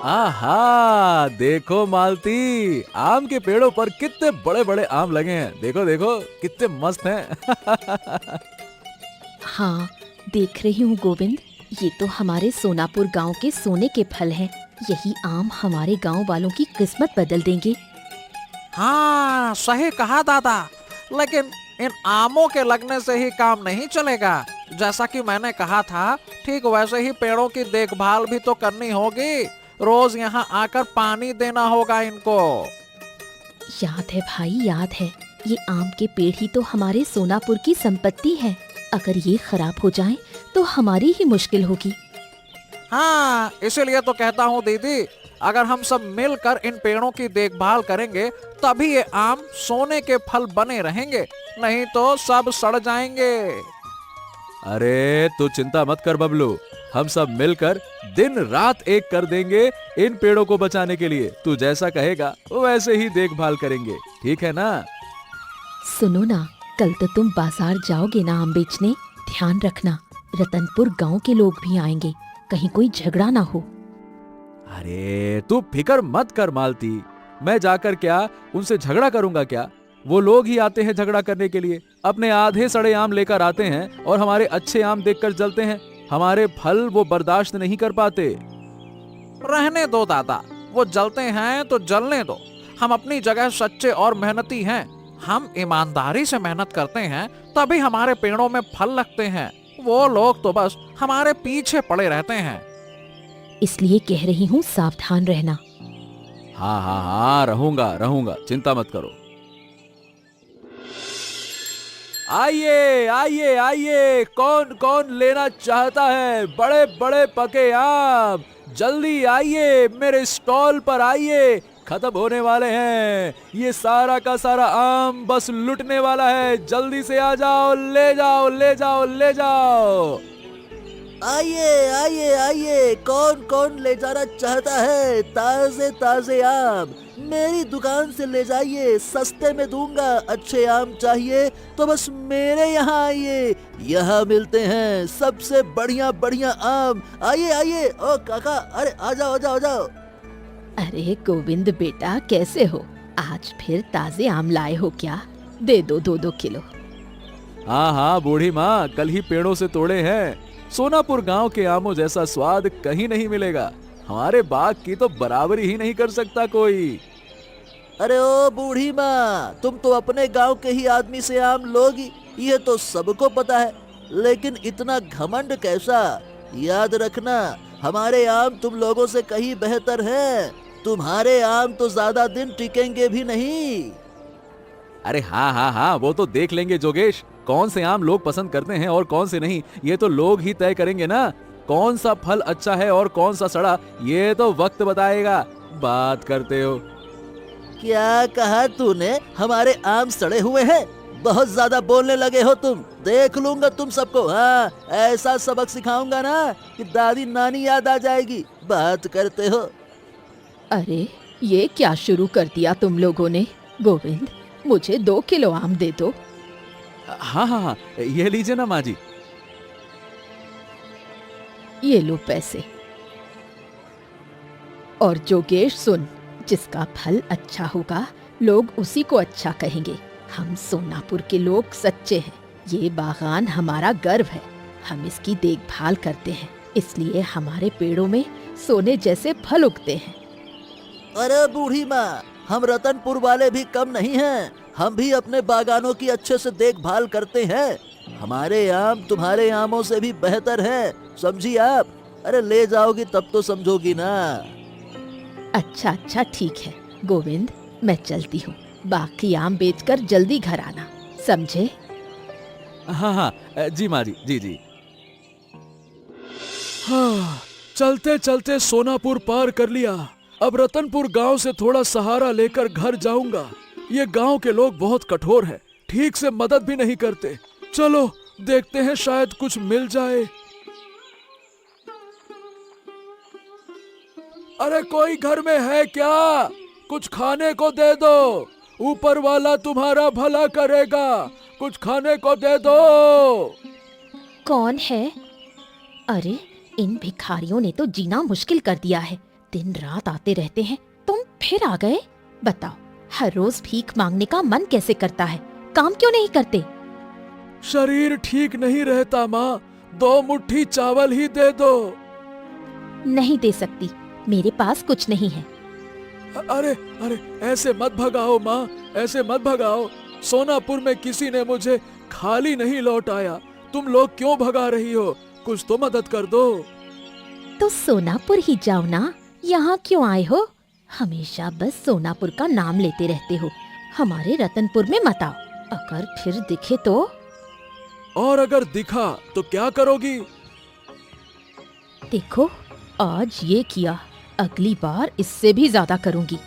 आहा, देखो मालती, आम के पेड़ों पर कितने बड़े बड़े आम लगे हैं। देखो देखो कितने मस्त हैं। हाँ, देख रही हूँ गोविंद, ये तो हमारे सोनापुर गांव के सोने के फल हैं। यही आम हमारे गांव वालों की किस्मत बदल देंगे। हाँ, सही कहा दादा। लेकिन इन आमों के लगने से ही काम नहीं चलेगा। जैसा कि मैंने कहा था, ठीक वैसे ही पेड़ों की देखभाल भी तो करनी होगी। रोज यहाँ आकर पानी देना होगा इनको। याद है भाई, याद है। ये आम के पेड़ ही तो हमारे सोनापुर की संपत्ति है। अगर ये खराब हो जाएं, तो हमारी ही मुश्किल होगी। हाँ, इसीलिए तो कहता हूँ दीदी, अगर हम सब मिलकर इन पेड़ों की देखभाल करेंगे तभी ये आम सोने के फल बने रहेंगे, नहीं तो सब सड़ जाएंगे। अरे तू चिंता मत कर बबलू, हम सब मिलकर दिन रात एक कर देंगे इन पेड़ों को बचाने के लिए। तू जैसा कहेगा वैसे ही देखभाल करेंगे, ठीक है ना? सुनो ना, कल तो तुम बाजार जाओगे ना आम बेचने? ध्यान रखना, रतनपुर गांव के लोग भी आएंगे, कहीं कोई झगड़ा ना हो। अरे तू फिक्र मत कर मालती, मैं जाकर क्या उनसे झगड़ा करूंगा क्या? वो लोग ही आते हैं झगड़ा करने के लिए। अपने आधे सड़े आम लेकर आते हैं और हमारे अच्छे आम देखकर जलते हैं। हमारे फल वो बर्दाश्त नहीं कर पाते। रहने दो दादा, वो जलते हैं तो जलने दो। हम अपनी जगह सच्चे और मेहनती हैं। हम ईमानदारी से मेहनत करते हैं तभी हमारे पेड़ों में फल लगते हैं। वो लोग तो बस हमारे पीछे पड़े रहते हैं। इसलिए कह रही हूँ, सावधान रहना। हाँ हाँ हाँ, रहूंगा रहूंगा, चिंता मत करो। आइए आइए आइए, कौन कौन लेना चाहता है बड़े बड़े पके आम? जल्दी आइए, मेरे स्टॉल पर आइए, खत्म होने वाले हैं। ये सारा का सारा आम बस लुटने वाला है। जल्दी से आ जाओ, ले जाओ ले जाओ ले जाओ। आइए आइए आइए, कौन कौन ले जाना चाहता है ताजे ताजे आम? मेरी दुकान से ले जाइए, सस्ते में दूंगा। अच्छे आम चाहिए तो बस मेरे यहाँ आइए, यहाँ मिलते हैं सबसे बढ़िया बढ़िया आम। आइए आइए। ओ काका, अरे आ जाओ आ जाओ आ जाओ। अरे गोविंद बेटा, कैसे हो? आज फिर ताजे आम लाए हो क्या? दे दो 2-2 किलो। हाँ हाँ बूढ़ी माँ, कल ही पेड़ों से तोड़े हैं। सोनापुर गांव के आमों जैसा स्वाद कहीं नहीं मिलेगा। हमारे बाग की तो बराबरी ही नहीं कर सकता कोई। अरे ओ बूढ़ी माँ, तुम तो अपने गांव के ही आदमी से आम लोगी, ये तो सबको पता है। लेकिन इतना घमंड कैसा? याद रखना, हमारे आम तुम लोगों से कहीं बेहतर हैं। तुम्हारे आम तो ज्यादा दिन टिकेंगे भी नहीं। अरे हाँ हाँ हाँ, वो तो देख लेंगे जोगेश। कौन से आम लोग पसंद करते हैं और कौन से नहीं, ये तो लोग ही तय करेंगे ना। कौन सा फल अच्छा है और कौन सा सड़ा, ये तो वक्त बताएगा। बात करते हो। क्या कहा तूने? हमारे आम सड़े हुए हैं? बहुत ज्यादा बोलने लगे हो तुम। देख लूंगा तुम सबको। हाँ, ऐसा सबक सिखाऊंगा ना कि दादी नानी याद आ जाएगी। बात करते हो। अरे ये क्या शुरू कर दिया तुम लोगों ने? गोविंद, मुझे 2 किलो आम दे दो। हाँ हाँ हाँ, ये लीजिए ना माँ जी। ये लो पैसे। और जोगेश सुन, जिसका फल अच्छा होगा लोग उसी को अच्छा कहेंगे। हम सोनापुर के लोग सच्चे हैं। ये बागान हमारा गर्व है। हम इसकी देखभाल करते हैं, इसलिए हमारे पेड़ों में सोने जैसे फल उगते हैं। अरे बूढ़ी माँ, हम रतनपुर वाले भी कम नहीं हैं। हम भी अपने बागानों की अच्छे से देखभाल करते हैं। हमारे आम तुम्हारे आमों से भी बेहतर हैं, समझी आप? अरे ले जाओगी तब तो समझोगी ना। अच्छा अच्छा ठीक है गोविंद, मैं चलती हूँ। बाकी आम बेचकर जल्दी घर आना, समझे? हाँ हाँ जी माँ जी, जी जी। हाँ, चलते चलते सोनापुर पार कर लिया। अब रतनपुर गांव से थोड़ा सहारा लेकर घर जाऊंगा। ये गांव के लोग बहुत कठोर हैं, ठीक से मदद भी नहीं करते। चलो देखते हैं, शायद कुछ मिल जाए। अरे कोई घर में है क्या? कुछ खाने को दे दो, ऊपर वाला तुम्हारा भला करेगा। कुछ खाने को दे दो। कौन है? अरे इन भिखारियों ने तो जीना मुश्किल कर दिया है। दिन रात आते रहते हैं, तुम फिर आ गए। बताओ, हर रोज भीख मांगने का मन कैसे करता है? काम क्यों नहीं करते? शरीर ठीक नहीं रहता माँ, 2 मुट्ठी चावल ही दे दो। नहीं दे सकती, मेरे पास कुछ नहीं है। अरे अरे, ऐसे मत भगाओ माँ, ऐसे मत भगाओ। सोनापुर में किसी ने मुझे खाली नहीं लौटाया। तुम लोग क्यों भगा रही हो? कुछ तो मदद कर दो। तो सोनापुर ही जाओ ना, यहाँ क्यों आए हो? हमेशा बस सोनापुर का नाम लेते रहते हो। हमारे रतनपुर में मत आओ, अगर फिर दिखे तो। और अगर दिखा तो क्या करोगी? देखो, आज ये किया, अगली बार इससे भी ज्यादा करूंगी।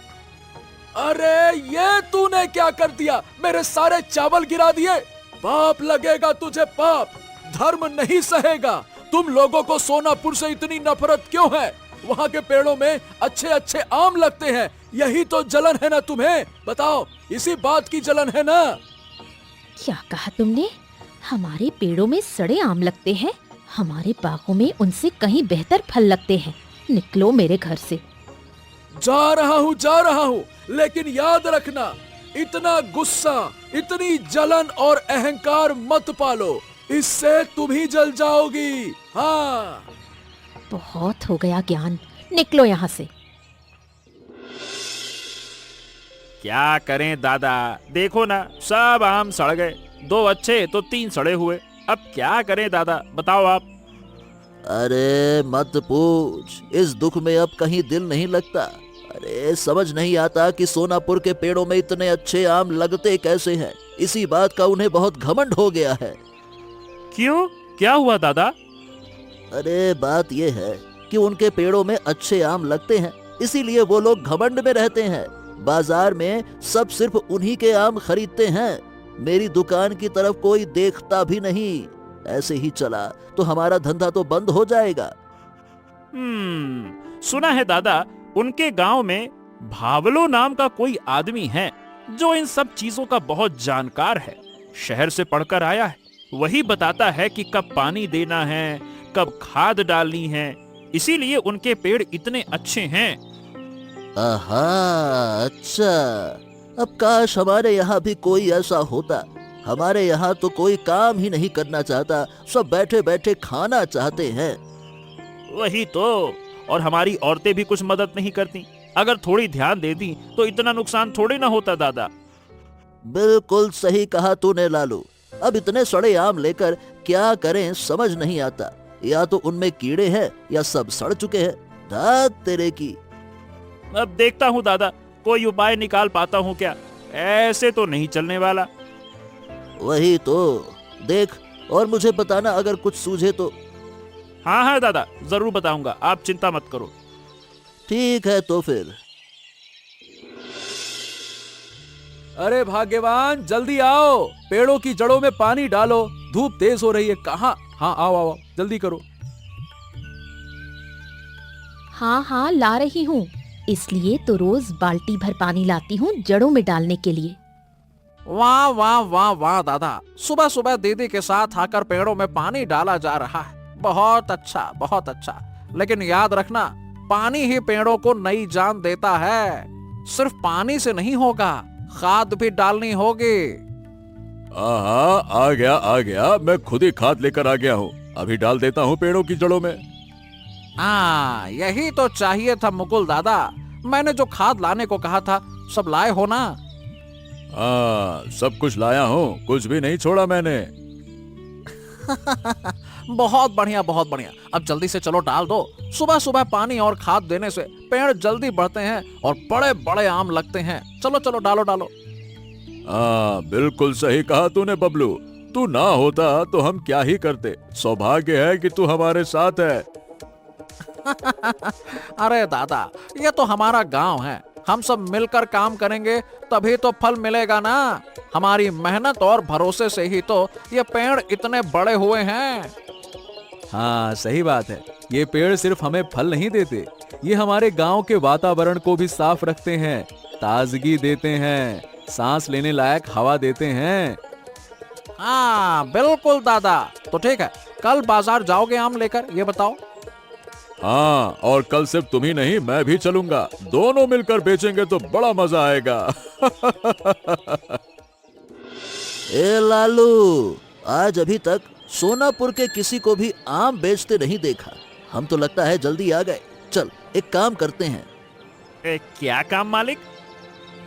अरे ये तूने क्या कर दिया? मेरे सारे चावल गिरा दिए। पाप लगेगा तुझे, पाप। धर्म नहीं सहेगा। तुम लोगों को सोनापुर से इतनी नफरत क्यों है? वहाँ के पेड़ों में अच्छे अच्छे आम लगते हैं, यही तो जलन है ना तुम्हें? बताओ, इसी बात की जलन है ना? क्या कहा तुमने? हमारे पेड़ों में सड़े आम लगते हैं? हमारे बागों में उनसे कहीं बेहतर फल लगते हैं। निकलो मेरे घर से। जा रहा हूँ, लेकिन याद रखना, इतना गुस्सा, इतनी जलन और अहंकार मत पालो, इससे तुम ही जल जाओगी। हाँ, बहुत हो गया ज्ञान, निकलो यहाँ से। क्या करें दादा, देखो ना, सब आम सड़ गए। 2 अच्छे तो 3 सड़े हुए। अब क्या करें दादा, बताओ आप। अरे मत पूछ, इस दुख में अब कहीं दिल नहीं लगता। अरे समझ नहीं आता कि सोनापुर के पेड़ों में इतने अच्छे आम लगते कैसे हैं। इसी बात का उन्हें बहुत घमंड हो गया है। क्यों, क्या हुआ दादा? अरे बात यह है कि उनके पेड़ों में अच्छे आम लगते हैं, इसीलिए वो लोग घमंड में रहते हैं। बाजार में सब सिर्फ उन्हीं के आम खरीदते हैं, मेरी दुकान की तरफ कोई देखता भी नहीं। ऐसे ही चला तो हमारा धंधा तो बंद हो जाएगा। सुना है दादा, उनके गांव में भावलो नाम का कोई आदमी है जो इन सब चीजों का बहुत जानकार है। शहर से पढ़कर आया है। वही बताता है कि कब पानी देना है, कब खाद डालनी है। इसीलिए उनके पेड़ इतने अच्छे हैं। आहा, अच्छा। अब काश हमारे यहाँ भी कोई ऐसा होता। हमारे यहाँ तो कोई काम ही नहीं करना चाहता, सब बैठे बैठे खाना चाहते हैं। वही तो, और हमारी औरतें भी कुछ मदद नहीं करती। अगर थोड़ी ध्यान देती तो इतना नुकसान थोड़े ना होता दादा। बिल्कुल सही कहा तूने लालू। अब इतने सड़े आम लेकर क्या करें समझ नहीं आता। या तो उनमें कीड़े हैं या सब सड़ चुके हैं। धात तेरे की। अब देखता हूँ दादा, कोई उपाय निकाल पाता हूँ क्या। ऐसे तो नहीं चलने वाला। वही तो, देख और मुझे बताना अगर कुछ सूझे तो। हाँ हाँ दादा, जरूर बताऊंगा, आप चिंता मत करो। ठीक है तो फिर। अरे भाग्यवान, जल्दी आओ, पेड़ों की जड़ों में पानी डालो, धूप तेज हो रही है। कहाँ? हाँ, आओ आओ, जल्दी करो। हाँ हाँ, ला रही हूँ। इसलिए तो रोज बाल्टी भर पानी लाती हूँ जड़ों में डालने के लिए। वाह वाह वाह वाह दादा, सुबह सुबह दीदी के साथ आकर पेड़ों में पानी डाला जा रहा है। बहुत अच्छा, बहुत अच्छा। लेकिन याद रखना, पानी ही पेड़ों को नई जान देता है। सिर्फ पानी से नहीं होगा, खाद भी डालनी होगी। हाँ, आ गया, मैं खुद ही खाद लेकर आ गया हूँ। अभी डाल देता हूँ पेड़ों की जड़ों में। हाँ, यही तो चाहिए था मुकुल दादा। मैंने जो खाद लाने को कहा था, सब लाए हो ना? हाँ, सब कुछ लाया हूँ, कुछ भी नहीं छोड़ा मैंने। बहुत बढ़िया, बहुत बढ़िया। अब जल्दी से चलो, डाल दो। सुबह सुबह पानी और खाद देने से पेड़ जल्दी बढ़ते हैं और बड़े बड़े आम लगते हैं। चलो चलो, डालो डालो। हाँ, बिल्कुल सही कहा तूने बबलू। तू ना होता तो हम क्या ही करते। सौभाग्य है कि तू हमारे साथ है। अरे दादा, ये तो हमारा गांव है। हम सब मिलकर काम करेंगे तभी तो फल मिलेगा ना। हमारी मेहनत और भरोसे से ही तो ये पेड़ इतने बड़े हुए हैं। हाँ, सही बात है। ये पेड़ सिर्फ हमें फल नहीं देते, ये हमारे गांव के वातावरण को भी साफ रखते हैं, ताजगी देते हैं, सांस लेने लायक हवा देते हैं। हाँ बिल्कुल दादा। तो ठीक है, कल बाजार जाओगे आम लेकर, ये बताओ। हाँ, और कल सिर्फ तुम ही नहीं, मैं भी चलूंगा। दोनों मिलकर बेचेंगे तो बड़ा मजा आएगा। ए लालू, आज अभी तक सोनापुर के किसी को भी आम बेचते नहीं देखा। हम तो लगता है जल्दी आ गए। चल एक काम करते हैं, क्या काम मालिक?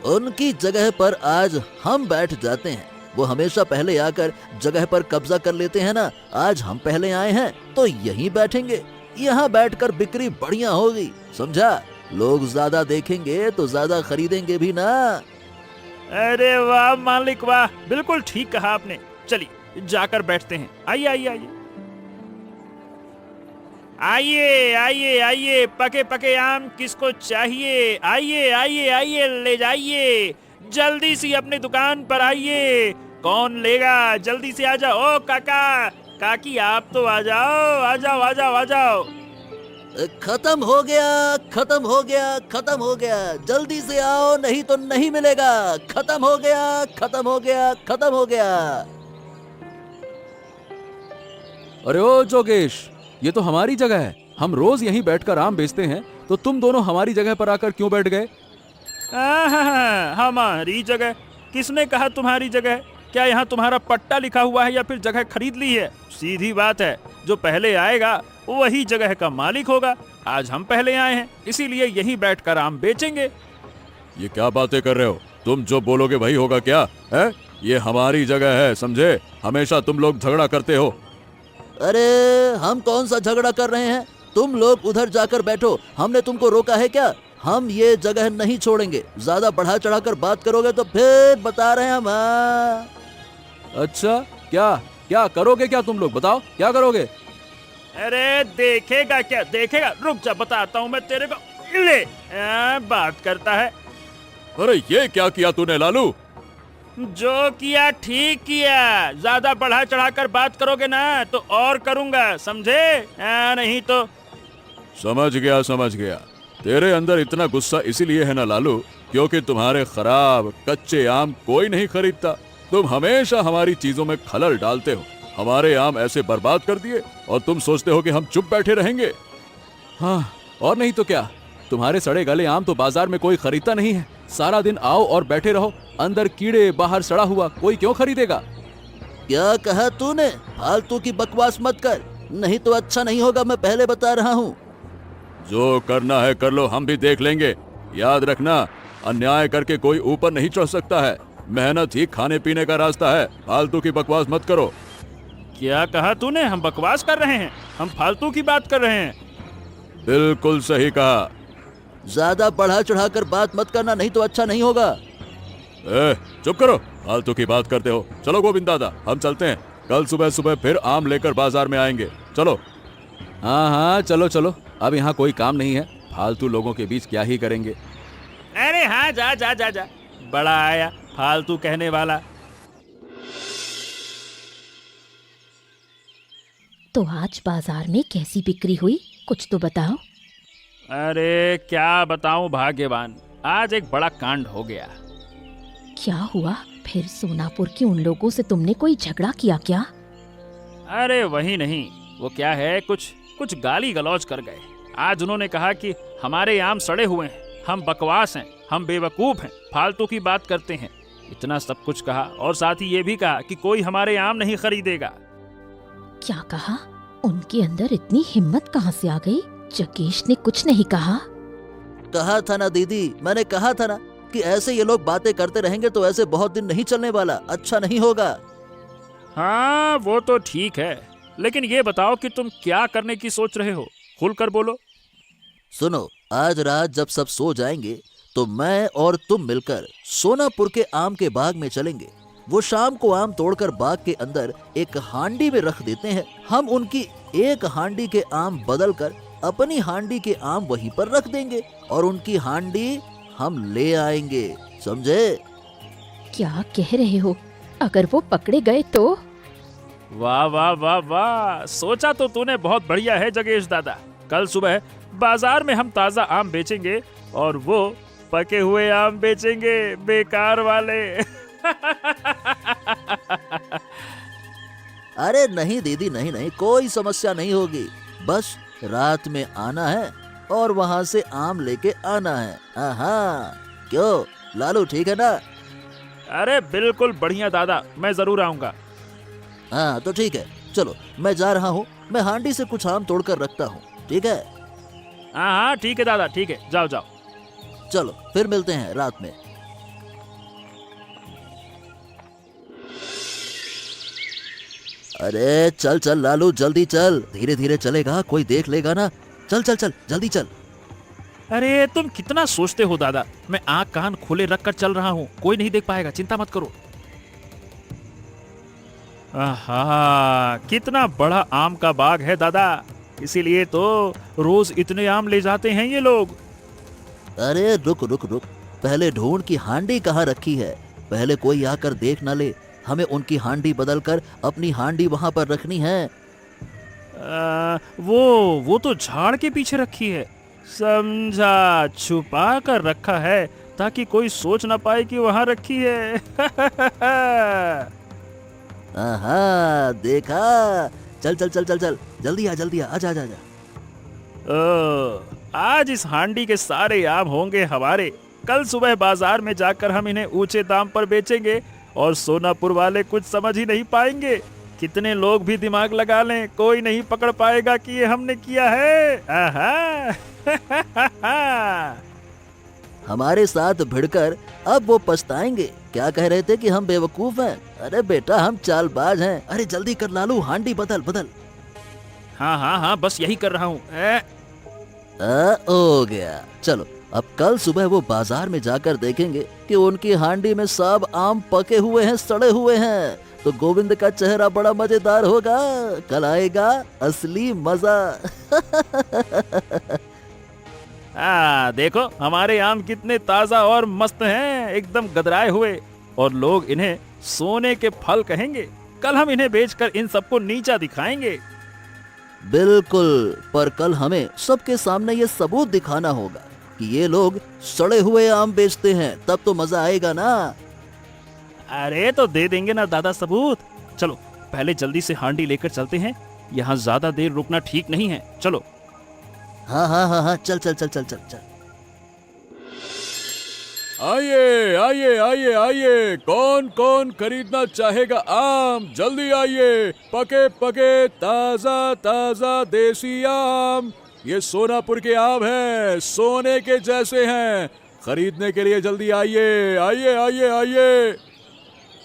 उनकी जगह पर आज हम बैठ जाते हैं। वो हमेशा पहले आकर जगह पर कब्जा कर लेते हैं ना, आज हम पहले आए हैं तो यहीं बैठेंगे। यहाँ बैठकर बिक्री बढ़िया होगी, समझा? लोग ज्यादा देखेंगे तो ज्यादा खरीदेंगे भी ना। अरे वाह मालिक वाह, बिल्कुल ठीक कहा आपने। चलिए जाकर बैठते हैं। आइए आइए आइए आइए आइए आइए, पके पके आम किसको चाहिए? आइए आइए आइए, ले जाइए, जल्दी से अपनी दुकान पर आइए। कौन लेगा? जल्दी से आ जाओ। ओ काका, काकी, आप तो आ जाओ, आ जाओ आ जाओ आ जाओ। खत्म हो गया, खत्म हो गया, खत्म हो गया। जल्दी से आओ, नहीं तो नहीं मिलेगा। खत्म हो गया, खत्म हो गया, खत्म हो गया। अरे ओ जोगेश, ये तो हमारी जगह है। हम रोज यहीं बैठकर आम बेचते हैं, तो तुम दोनों हमारी जगह पर आकर क्यों बैठ गए? हमारी जगह? किसने कहा तुम्हारी जगह? क्या यहाँ तुम्हारा पट्टा लिखा हुआ है या फिर जगह खरीद ली है? सीधी बात है, जो पहले आएगा वही जगह का मालिक होगा। आज हम पहले आए हैं, इसीलिए यहीं बैठकर आम बेचेंगे। ये क्या बातें कर रहे हो? तुम जो बोलोगे वही होगा क्या है? ये हमारी जगह है, समझे? हमेशा तुम लोग झगड़ा करते हो। अरे हम कौन सा झगड़ा कर रहे हैं? तुम लोग उधर जाकर बैठो, हमने तुमको रोका है क्या? हम ये जगह नहीं छोड़ेंगे। ज्यादा बढ़ा चढ़ाकर बात करोगे तो फिर बता रहे हैं हम। अच्छा, क्या क्या करोगे? क्या तुम लोग बताओ, क्या करोगे? अरे देखेगा क्या देखेगा, रुक जा बताता हूँ मैं तेरे को। ले बात करता है। अरे ये क्या किया तूने लालू? जो किया ठीक किया। ज्यादा बढ़ा चढ़ाकर बात करोगे ना तो और करूंगा, समझे? नहीं तो। समझ गया समझ गया। तेरे अंदर इतना गुस्सा इसीलिए है ना लालू, क्योंकि तुम्हारे खराब कच्चे आम कोई नहीं खरीदता। तुम हमेशा हमारी चीजों में खलल डालते हो। हमारे आम ऐसे बर्बाद कर दिए और तुम सोचते हो कि हम चुप बैठे रहेंगे। हाँ, और नहीं तो क्या। तुम्हारे सड़े गले आम तो बाजार में कोई खरीदता नहीं है। सारा दिन आओ और बैठे रहो, अंदर कीड़े बाहर सड़ा हुआ, कोई क्यों खरीदेगा? क्या कहा तूने? फालतू की बकवास मत कर, नहीं तो अच्छा नहीं होगा। मैं पहले बता रहा हूँ। जो करना है कर लो, हम भी देख लेंगे। याद रखना, अन्याय करके कोई ऊपर नहीं चढ़ सकता है। मेहनत ही खाने पीने का रास्ता है। फालतू की बकवास मत करो। क्या कहा तूने? हम बकवास कर रहे हैं? हम फालतू की बात कर रहे हैं? बिल्कुल सही कहा। ज्यादा बढ़ा चढ़ाकर बात मत करना, नहीं तो अच्छा नहीं होगा। चुप करो, फालतू की बात करते हो। चलो गोविंद दादा, हम चलते हैं। कल सुबह सुबह फिर आम लेकर बाजार में आएंगे। चलो। हाँ हाँ, चलो चलो। अब यहाँ कोई काम नहीं है, फालतू लोगों के बीच क्या ही करेंगे। अरे हाँ, जा जा जा जा। बड़ा आया फालतू कहने वाला। तो आज बाजार में कैसी बिक्री हुई, कुछ तो बताओ। अरे क्या बताऊं भाग्यवान, आज एक बड़ा कांड हो गया। क्या हुआ फिर? सोनापुर के उन लोगों से तुमने कोई झगड़ा किया क्या? अरे वही नहीं, वो क्या है, कुछ गाली गलौज कर गए। आज उन्होंने कहा कि हमारे आम सड़े हुए हैं, हम बकवास हैं, हम बेवकूफ हैं, फालतू की बात करते हैं। इतना सब कुछ कहा और साथ ही ये भी कहा कि कोई हमारे आम नहीं खरीदेगा। क्या कहा? उनके अंदर इतनी हिम्मत कहाँ से आ गई? जगेश ने कुछ नहीं कहा? कहा था ना दीदी, मैंने कहा था ना कि ऐसे ये लोग बातें करते रहेंगे तो ऐसे बहुत दिन नहीं चलने वाला, अच्छा नहीं होगा। हाँ वो तो ठीक है, लेकिन ये बताओ कि तुम क्या करने की सोच रहे हो? खुलकर बोलो। सुनो, आज रात जब सब सो जाएंगे तो मैं और तुम मिलकर सोनापुर के आम के बाग में चलेंगे। वो शाम को आम तोड़कर बाग के अंदर एक हांडी में रख देते हैं। हम उनकी एक हांडी के आम बदल कर अपनी हांडी के आम वहीं पर रख देंगे और उनकी हांडी हम ले आएंगे, समझे? क्या कह रहे हो? अगर वो पकड़े गए तो? वाह वाह वाह वाह, सोचा तो तूने बहुत बढ़िया है जगेश दादा। कल सुबह बाजार में हम ताजा आम बेचेंगे और वो पके हुए आम बेचेंगे, बेकार वाले। अरे नहीं दीदी, नहीं नहीं, कोई समस्या नहीं होगी। बस रात में आना है और वहाँ से आम लेके आना है। हाँ, क्यों लालू, ठीक है ना? अरे बिल्कुल बढ़िया दादा, मैं जरूर आऊंगा। हाँ तो ठीक है, चलो मैं जा रहा हूँ। मैं हांडी से कुछ आम तोड़कर रखता हूँ, ठीक है? हाँ हाँ ठीक है दादा, ठीक है, जाओ जाओ। चलो फिर मिलते हैं रात में। अरे चल चल लालू, जल्दी चल, धीरे धीरे चलेगा, कोई देख लेगा ना। चल चल चल, जल्दी चल। अरे तुम कितना सोचते हो दादा, मैं आंख कान खोले रख कर चल रहा हूँ, कोई नहीं देख पाएगा, चिंता मत करो। आहा, कितना बड़ा आम का बाग है दादा, इसीलिए तो रोज इतने आम ले जाते हैं ये लोग। अरे रुक रुक रुक, पहले ढूंढ की हांडी कहाँ रखी है। पहले कोई आकर देख ना ले, हमें उनकी हांडी बदलकर अपनी हांडी वहां पर रखनी है। वो तो झाड़ के पीछे रखी है, समझा, छुपा कर रखा है ताकि कोई सोच ना पाए कि वहां रखी है। आहा, देखा। चल चल चल चल चल, जल्दी आ जल्दी आ, आजा आजा आजा। आज इस हांडी के सारे आम होंगे हमारे। कल सुबह बाजार में जाकर हम इन्हें ऊंचे दाम पर बेचेंगे और सोनापुर वाले कुछ समझ ही नहीं पाएंगे। कितने लोग भी दिमाग लगा लें, कोई नहीं पकड़ पाएगा कि ये हमने किया है। आहा। हमारे साथ भिड़कर अब वो पछताएंगे। क्या कह रहे थे कि हम बेवकूफ हैं? अरे बेटा, हम चालबाज हैं। अरे जल्दी कर लालू, हांडी बदल बदल। हाँ हाँ हाँ, बस यही कर रहा हूँ। हो गया। चलो अब कल सुबह वो बाजार में जाकर देखेंगे कि उनकी हांडी में सब आम पके हुए हैं, सड़े हुए हैं। तो गोविंद का चेहरा बड़ा मजेदार होगा। कल आएगा असली मजा। देखो हमारे आम कितने ताजा और मस्त हैं, एकदम गदराए हुए, और लोग इन्हें सोने के फल कहेंगे। कल हम इन्हें बेचकर इन सबको नीचा दिखाएंगे। बिल्कुल, पर कल हमें सबके सामने ये सबूत दिखाना होगा कि ये लोग सड़े हुए आम बेचते हैं, तब तो मजा आएगा ना। अरे तो दे देंगे ना दादा सबूत। चलो पहले जल्दी से हांडी लेकर चलते हैं, यहाँ ज्यादा देर रुकना ठीक नहीं है। चलो। हाँ हाँ हाँ हाँ, चल चल चल चल चल चल। आइए आइए आइए आइए, कौन कौन खरीदना चाहेगा आम, जल्दी आइए। पके पके ताजा ताजा देसी आम, ये सोनापुर के आम हैं, सोने के जैसे हैं। खरीदने के लिए जल्दी आइए आइए आइए आइए।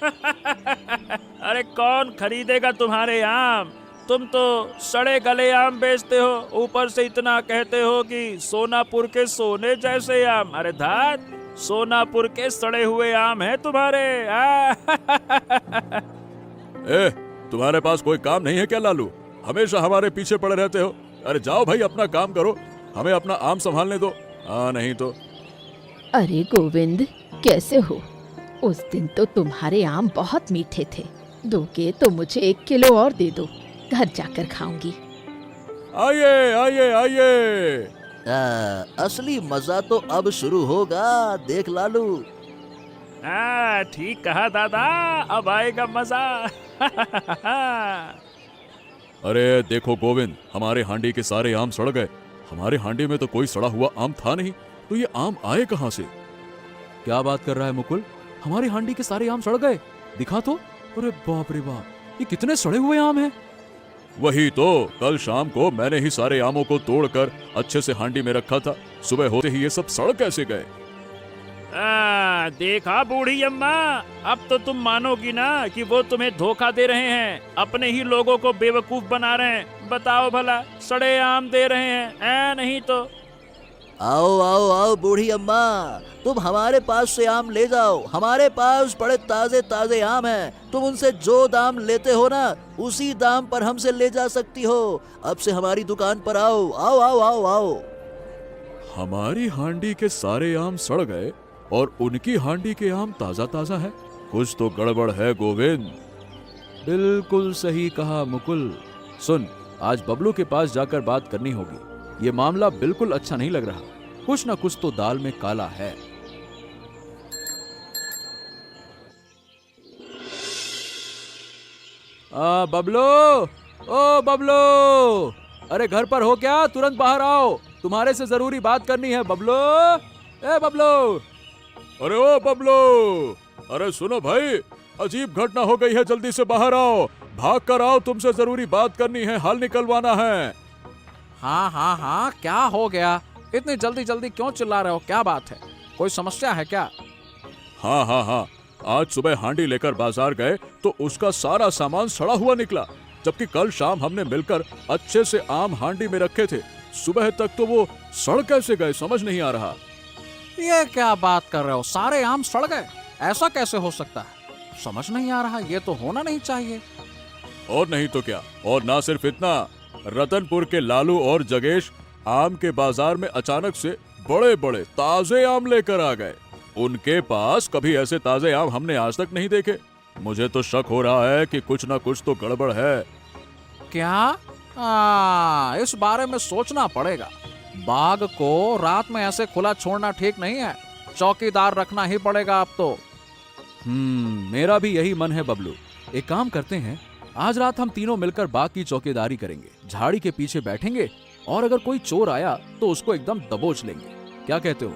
अरे कौन खरीदेगा तुम्हारे आम, तुम तो सड़े गले आम बेचते हो, ऊपर से इतना कहते हो कि सोनापुर के सोने जैसे आम। अरे धात, सोनापुर के सड़े हुए आम हैं तुम्हारे। ए, तुम्हारे पास कोई काम नहीं है क्या लालू? हमेशा हमारे पीछे पड़े रहते हो। अरे जाओ भाई, अपना काम करो, हमें अपना आम संभालने दो। नहीं तो। अरे गोविंद, कैसे हो? उस दिन तो तुम्हारे आम बहुत मीठे थे। दोगे तो मुझे 1 किलो और दे दो, घर जाकर खाऊंगी। आइए आइए आइए। असली मजा तो अब शुरू होगा, देख लालू। ठीक कहा दादा, अब आएगा मजा। अरे देखो गोविंद, हमारे हांडी के सारे आम सड़ गए। हमारे हांडी में तो कोई सड़ा हुआ आम था नहीं, तो ये आम आए कहाँ से? क्या बात कर रहा है मुकुल? हमारी हांडी के सारे आम सड़ गए? दिखा तो। अरे बाप रे बाप, ये कितने सड़े हुए आम हैं। वही तो, कल शाम को मैंने ही सारे आमों को तोड़कर अच्छे से हांडी में रखा था। सुबह होते ही ये सब सड़ कैसे गए? देखा बूढ़ी अम्मा, अब तो तुम मानोगी ना कि वो तुम्हें धोखा दे रहे हैं, अपने ही लोगों को बेवकूफ बना रहे हैं। बताओ भला, सड़े आम दे रहे हैं, नहीं तो। आओ आओ आओ बूढ़ी अम्मा, तुम हमारे पास से आम ले जाओ। हमारे पास बड़े ताजे ताजे आम हैं। तुम उनसे जो दाम लेते हो ना, उसी दाम पर हमसे ले जा सकती हो। अब से हमारी दुकान पर आओ आओ आओ आओ आओ। हमारी हांडी के सारे आम सड़ गए और उनकी हांडी के आम ताजा ताजा है। कुछ तो गड़बड़ है गोविंद। बिल्कुल सही कहा मुकुल। सुन, आज बबलू के पास जाकर बात करनी होगी। ये मामला बिल्कुल अच्छा नहीं लग रहा। कुछ ना कुछ तो दाल में काला है। बबलू, ओ बबलू, अरे घर पर हो क्या? तुरंत बाहर आओ, तुम्हारे से जरूरी बात करनी है। बबलो, ए बबलो। अरे ओ बबलो, अरे सुनो भाई, अजीब घटना हो गई है, जल्दी से बाहर आओ, भाग कर आओ, तुमसे जरूरी बात करनी है, हाल निकलवाना है। हाँ हाँ हाँ, क्या हो गया? इतनी जल्दी जल्दी क्यों चिल्ला रहे हो? क्या बात है? कोई समस्या है क्या? हाँ हाँ हाँ, आज सुबह हांडी लेकर बाजार गए तो उसका सारा सामान सड़ा हुआ निकला, जबकि कल शाम हमने मिलकर अच्छे से आम हांडी में रखे थे। सुबह तक तो वो सड़ कैसे गए समझ नहीं आ रहा। ये क्या बात कर रहे हो? सारे आम सड़ गए? ऐसा कैसे हो सकता है? समझ नहीं आ रहा, ये तो होना नहीं चाहिए। और नहीं तो क्या, और ना सिर्फ इतना, रतनपुर के लालू और जगेश आम के बाजार में अचानक से बड़े बड़े ताजे आम लेकर आ गए। उनके पास कभी ऐसे ताजे आम हमने आज तक नहीं देखे। मुझे तो शक हो रहा है कि कुछ ना कुछ तो गड़बड़ है। क्या? इस बारे में सोचना पड़ेगा। बाग को रात में ऐसे खुला छोड़ना ठीक नहीं है, चौकीदार रखना ही पड़ेगा अब तो। मेरा भी यही मन है बबलू। एक काम करते हैं, आज रात हम तीनों मिलकर बाग की चौकीदारी करेंगे, झाड़ी के पीछे बैठेंगे और अगर कोई चोर आया तो उसको एकदम दबोच लेंगे। क्या कहते हो?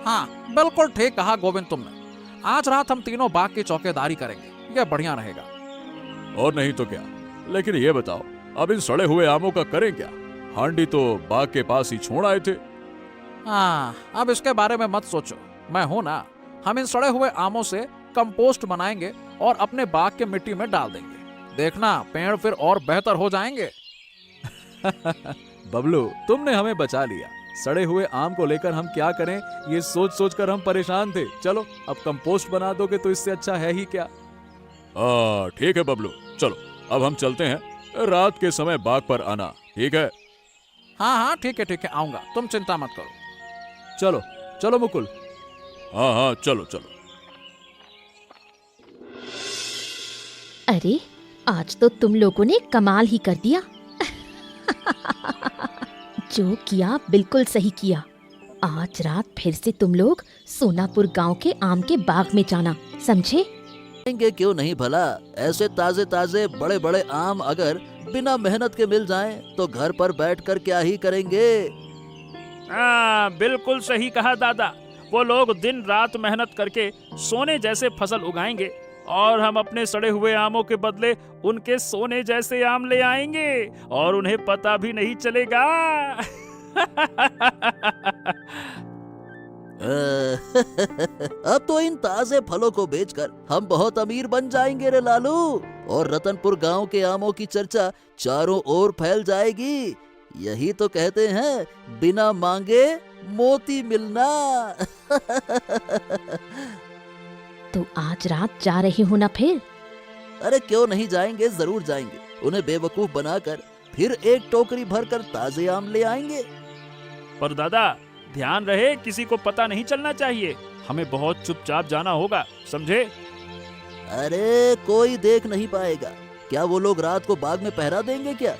हाँ, बिल्कुल ठीक कहा गोविंद तुमने। आज रात हम तीनों बाग की चौकीदारी करेंगे, यह बढ़िया रहेगा। और नहीं तो क्या। लेकिन ये बताओ, अब इन सड़े हुए आमों का करें क्या? हांडी तो बाग के पास ही छोड़ आए थे। हाँ, अब इसके बारे में मत सोचो, मैं हूं ना। हम इन सड़े हुए आमों से कंपोस्ट बनाएंगे और अपने बाग के मिट्टी में डाल देंगे। देखना, पेड़ फिर और बेहतर हो जाएंगे। बबलू, तुमने हमें बचा लिया। सड़े हुए आम को लेकर हम क्या करें, ये सोच सोच कर हम परेशान थे। चलो, अब कंपोस्ट बना दोगे तो इससे अच्छा है ही क्या। ठीक है बबलू, चलो अब हम चलते हैं। रात के समय बाग पर आना, ठीक है? हाँ हाँ, ठीक है, आऊंगा, तुम चिंता मत करो। चलो चलो मुकुल। हाँ हाँ, चलो चलो। अरे, आज तो तुम लोगों ने कमाल ही कर दिया। जो किया बिल्कुल सही किया। आज रात फिर से तुम लोग सोनापुर गांव के आम के बाग में जाना, समझे? क्यों नहीं भला। ऐसे ताजे ताजे बड़े बड़े आम अगर बिना मेहनत के मिल जाएं तो घर पर बैठकर क्या ही करेंगे। हाँ, बिल्कुल सही कहा दादा। वो लोग दिन रात मेहनत करके सोने जैसे फसल उगाएंगे और हम अपने सड़े हुए आमों के बदले उनके सोने जैसे आम ले आएंगे और उन्हें पता भी नहीं चलेगा। अब तो इन ताजे फलों को बेचकर हम बहुत अमीर बन जाएंगे रे लालू, और रतनपुर गांव के आमों की चर्चा चारों ओर फैल जाएगी। यही तो कहते हैं, बिना मांगे मोती मिलना। तो आज रात जा रहे हो ना फिर? अरे क्यों नहीं जाएंगे, जरूर जाएंगे। उन्हें बेवकूफ बनाकर फिर एक टोकरी भरकर ताजे आम ले आएंगे। पर दादा, ध्यान रहे, किसी को पता नहीं चलना चाहिए। हमें बहुत चुपचाप जाना होगा, समझे? अरे कोई देख नहीं पाएगा। क्या वो लोग रात को बाग में पहरा देंगे क्या?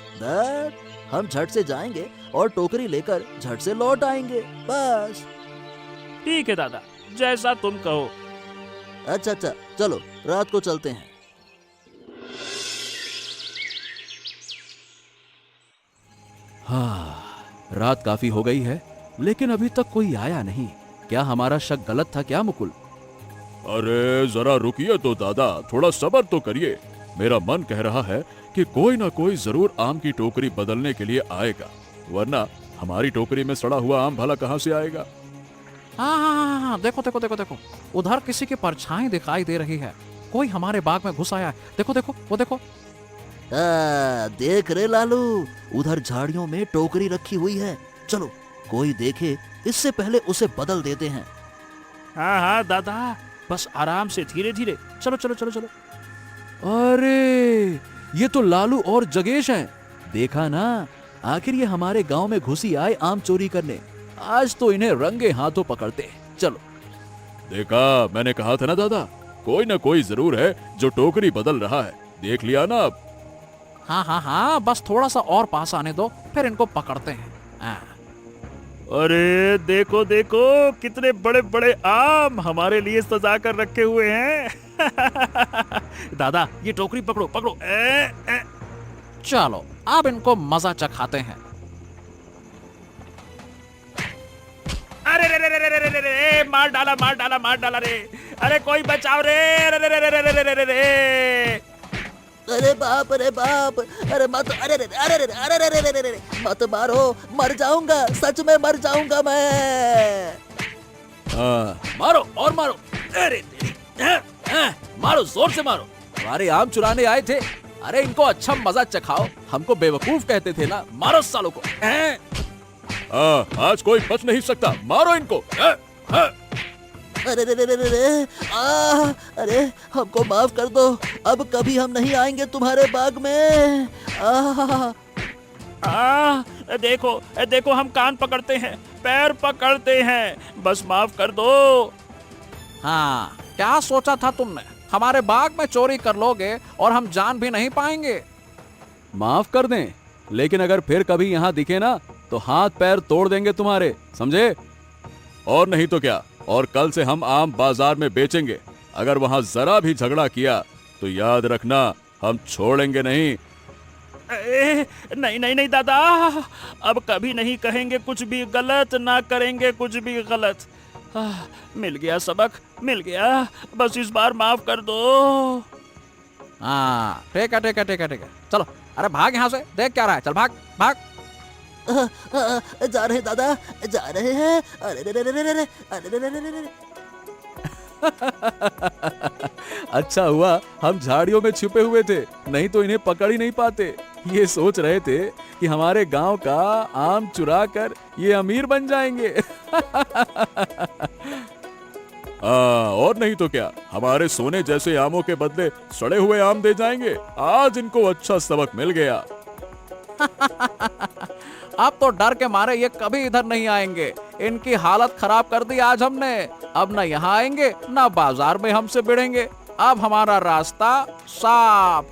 हम झट से जाएंगे और टोकरी लेकर झट से लौट आएंगे, बस। ठीक है दादा, जैसा तुम कहो। अच्छा, चलो रात को चलते हैं। हाँ, रात काफी हो गई है, लेकिन अभी तक कोई आया नहीं। क्या हमारा शक गलत था क्या मुकुल? अरे जरा रुकिए तो दादा, थोड़ा सब्र तो करिए। मेरा मन कह रहा है कि कोई ना कोई जरूर आम की टोकरी बदलने के लिए आएगा, वरना हमारी टोकरी में सड़ा हुआ आम भला कहाँ से आएगा? हाँ, देखो, उधर किसी की परछाई दिखाई दे रही है। कोई हमारे बाग में घुस आया है। देखो, वो देखो। देख रे लालू, उधर झाड़ियों में टोकरी रखी हुई है। चलो, कोई देखे इससे पहले उसे बदल देते हैं। हाँ दादा, बस आराम से, धीरे धीरे। चलो। अरे, ये तो लालू और जगेश हैं। देखा ना, आखिर ये हमारे गांव में घुसी आए आम चोरी करने। आज तो इन्हें रंगे हाथों पकड़ते हैं। चलो। देखा, मैंने कहा था ना दादा, कोई ना कोई जरूर है जो टोकरी बदल रहा है। देख लिया ना अब? हाँ, बस थोड़ा सा और पास आने दो, फिर इनको पकड़ते हैं। अरे देखो, कितने बड़े बड़े आम हमारे लिए सजा कर रखे हुए हैं। दादा, ये टोकरी पकड़ो। चलो अब इनको मजा चखाते हैं। अरे रे रे रे रे रे रे रे रे, मार डाला मार डाला मार डाला रे। अरे कोई बचाओ रे। रे रे रे रे रे रे रे रे रे। अरे बाप, अरे बाप, अरे मत, अरे रे अरे रे अरे रे रे रे रे रे, मत मारो, मर जाऊंगा, सच में मर जाऊंगा मैं। मारो और मारो। अरे तेरी, मारो, जोर से मारो। हमारे आम चुराने आए थे। अरे इनको अच्छा मजा चखाओ, हमको बेवकूफ कहते थे ना। मारो सालों को। आज कोई बच नहीं सकता, मारो इनको। अरे रे रे रे रे रे, अरे हमको माफ कर दो, अब कभी हम नहीं आएंगे तुम्हारे बाग में। देखो देखो, हम कान पकड़ते हैं, पैर पकड़ते हैं, बस माफ कर दो। हाँ, क्या सोचा था तुमने? हमारे बाग में चोरी कर लोगे और हम जान भी नहीं पाएंगे। माफ कर दें, लेकिन अगर फिर कभी यहाँ दिखे ना तो हाथ पैर तोड़ देंगे तुम्हारे, समझे? और नहीं तो क्या, और कल से हम आम बाजार में बेचेंगे। अगर वहाँ जरा भी झगड़ा किया तो याद रखना, हम छोड़ेंगे नहीं। नहीं नहीं नहीं दादा, अब कभी नहीं कहेंगे कुछ भी गलत, ना करेंगे कुछ भी गलत। मिल गया सबक, मिल गया, बस इस बार माफ कर दो। हाँ ठीक है ठीक है ठीक है ठीक है, चलो। अरे भाग यहाँ से, देख क्या रहा है, चल भाग भाग। जा रहे हैं दादा, जा रहे हैं। अरे रे रे रे रे रे, अरे रे रे रे रे रे। अच्छा हुआ हम झाड़ियों में छुपे हुए थे, नहीं तो इन्हें पकड़ ही नहीं पाते। ये सोच रहे थे कि हमारे गांव का आम चुरा कर ये अमीर बन जाएंगे। और नहीं तो क्या, हमारे सोने जैसे आमों के बदले सड़े हुए आम दे जाएंगे। आज इनको अच्छा सबक मिल गया। अब तो डर के मारे ये कभी इधर नहीं आएंगे। इनकी हालत खराब कर दी आज हमने। अब ना यहाँ आएंगे ना बाजार में हमसे भिड़ेंगे। अब हमारा रास्ता साफ।